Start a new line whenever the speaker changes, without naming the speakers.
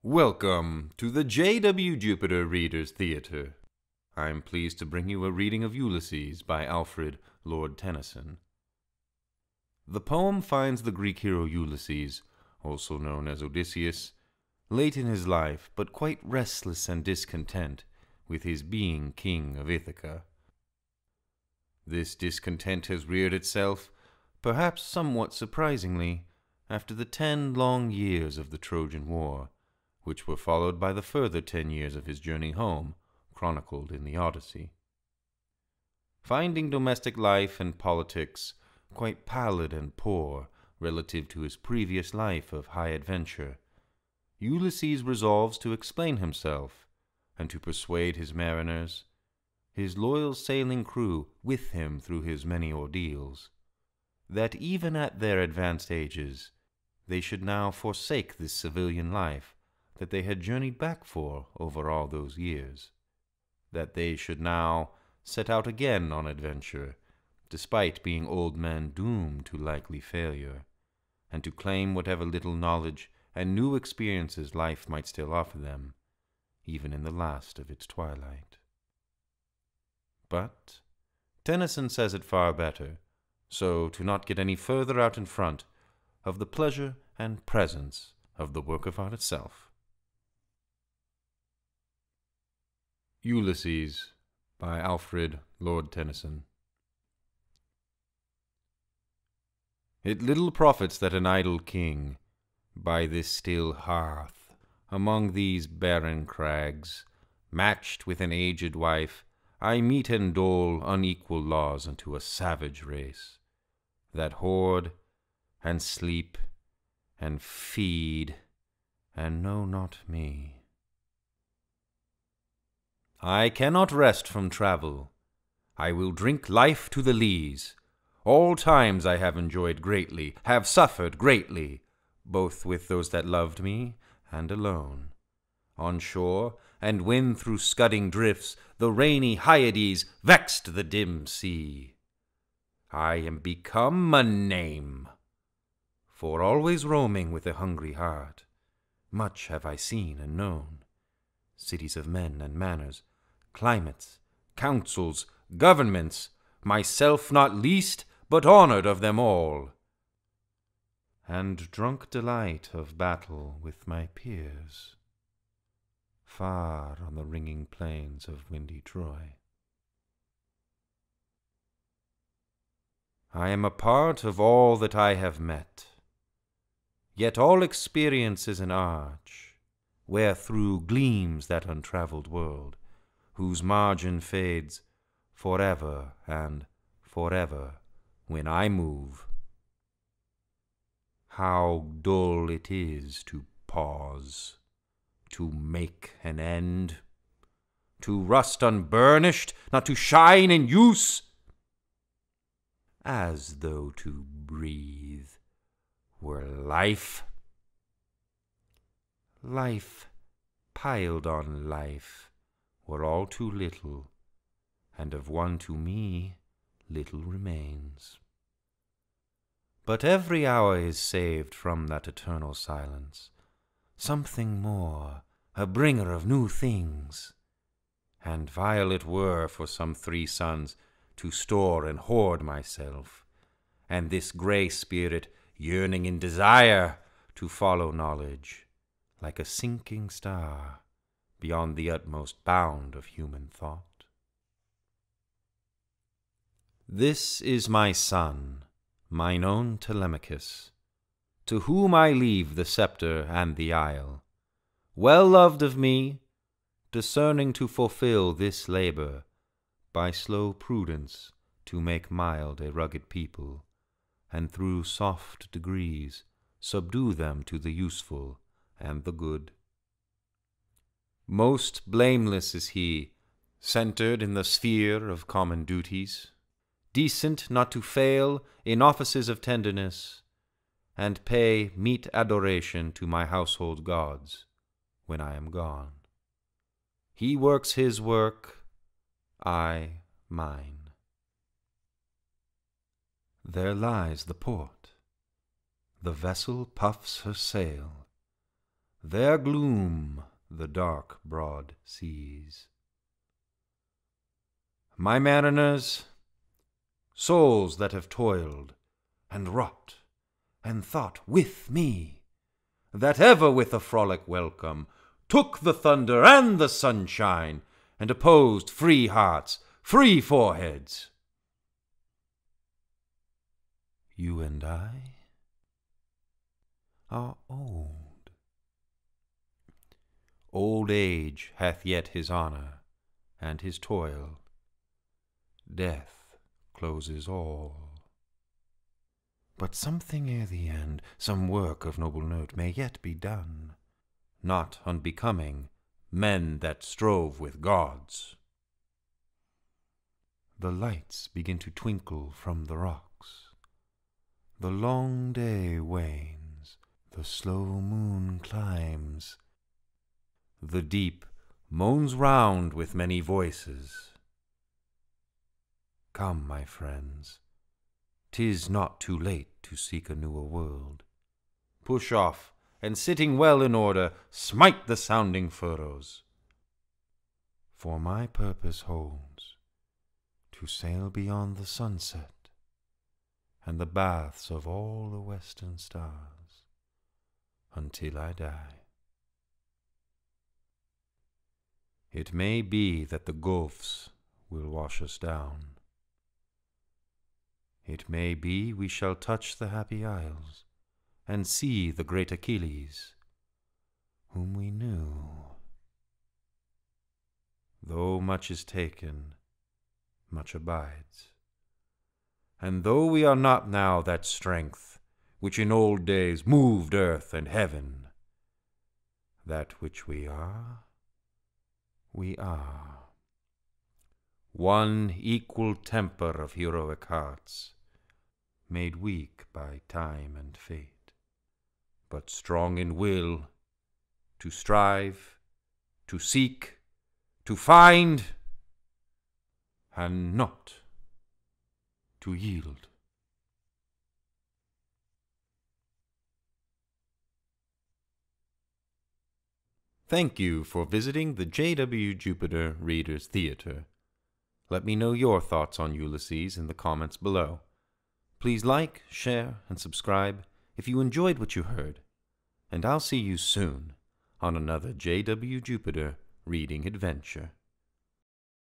Welcome to the J.W. Jupiter Readers Theatre. I'm pleased to bring you a reading of Ulysses by Alfred, Lord Tennyson. The poem finds the Greek hero Ulysses, also known as Odysseus, late in his life, but quite restless and discontent with his being king of Ithaca. This discontent has reared itself, perhaps somewhat surprisingly, after the 10 long years of the Trojan War, which were followed by the further 10 years of his journey home, chronicled in the Odyssey. Finding domestic life and politics quite pallid and poor relative to his previous life of high adventure, Ulysses resolves to explain himself and to persuade his mariners, his loyal sailing crew with him through his many ordeals, that even at their advanced ages they should now forsake this civilian life that they had journeyed back for over all those years, that they should now set out again on adventure, despite being old men doomed to likely failure, and to claim whatever little knowledge and new experiences life might still offer them, even in the last of its twilight. But Tennyson says it far better, so to not get any further out in front of the pleasure and presence of the work of art itself. Ulysses by Alfred, Lord Tennyson. It little profits that an idle king, by this still hearth, among these barren crags, matched with an aged wife, I mete and dole unequal laws unto a savage race, that hoard, and sleep, and feed, and know not me. I cannot rest from travel. I will drink life to the lees. All times I have enjoyed greatly, have suffered greatly, both with those that loved me and alone. On shore, and when through scudding drifts the rainy Hyades vexed the dim sea. I am become a name, for always roaming with a hungry heart. Much have I seen and known, cities of men and manners, climates, councils, governments, myself not least, but honored of them all, and drunk delight of battle with my peers, far on the ringing plains of windy Troy. I am a part of all that I have met, yet all experience is an arch, wherethrough gleams that untraveled world, whose margin fades forever and forever when I move. How dull it is to pause, to make an end, to rust unburnished, not to shine in use, as though to breathe were life. Life piled on life were all too little, and of one to me little remains. But every hour is saved from that eternal silence, something more, a bringer of new things, and vile it were for some 3 suns to store and hoard myself, and this grey spirit yearning in desire to follow knowledge, like a sinking star, beyond the utmost bound of human thought. This is my son, mine own Telemachus, to whom I leave the sceptre and the isle, well loved of me, discerning to fulfill this labor, by slow prudence to make mild a rugged people, and through soft degrees subdue them to the useful and the good. Most blameless is he, centered in the sphere of common duties, decent not to fail in offices of tenderness, and pay meet adoration to my household gods when I am gone. He works his work, I mine. There lies the port. The vessel puffs her sail. their gloom the dark broad seas. My mariners, souls that have toiled and wrought and thought with me, that ever with a frolic welcome took the thunder and the sunshine, and opposed free hearts, free foreheads. You and I are old. Old age hath yet his honor and his toil. Death closes all. But something ere the end, some work of noble note may yet be done, not unbecoming men that strove with gods. The lights begin to twinkle from the rocks. The long day wanes, the slow moon climbs. The deep moans round with many voices. Come, my friends, 'tis not too late to seek a newer world. Push off, and sitting well in order, smite the sounding furrows. For my purpose holds to sail beyond the sunset and the baths of all the western stars until I die. It may be that the gulfs will wash us down. It may be we shall touch the happy isles and see the great Achilles, whom we knew. Though much is taken, much abides. And though we are not now that strength which in old days moved earth and heaven, that which we are, we are. One equal temper of heroic hearts, made weak by time and fate, but strong in will, to strive, to seek, to find, and not to yield. Thank you for visiting the J.W. Jupiter Readers Theater. Let me know your thoughts on Ulysses in the comments below. Please like, share, and subscribe if you enjoyed what you heard. And I'll see you soon on another J.W. Jupiter reading adventure.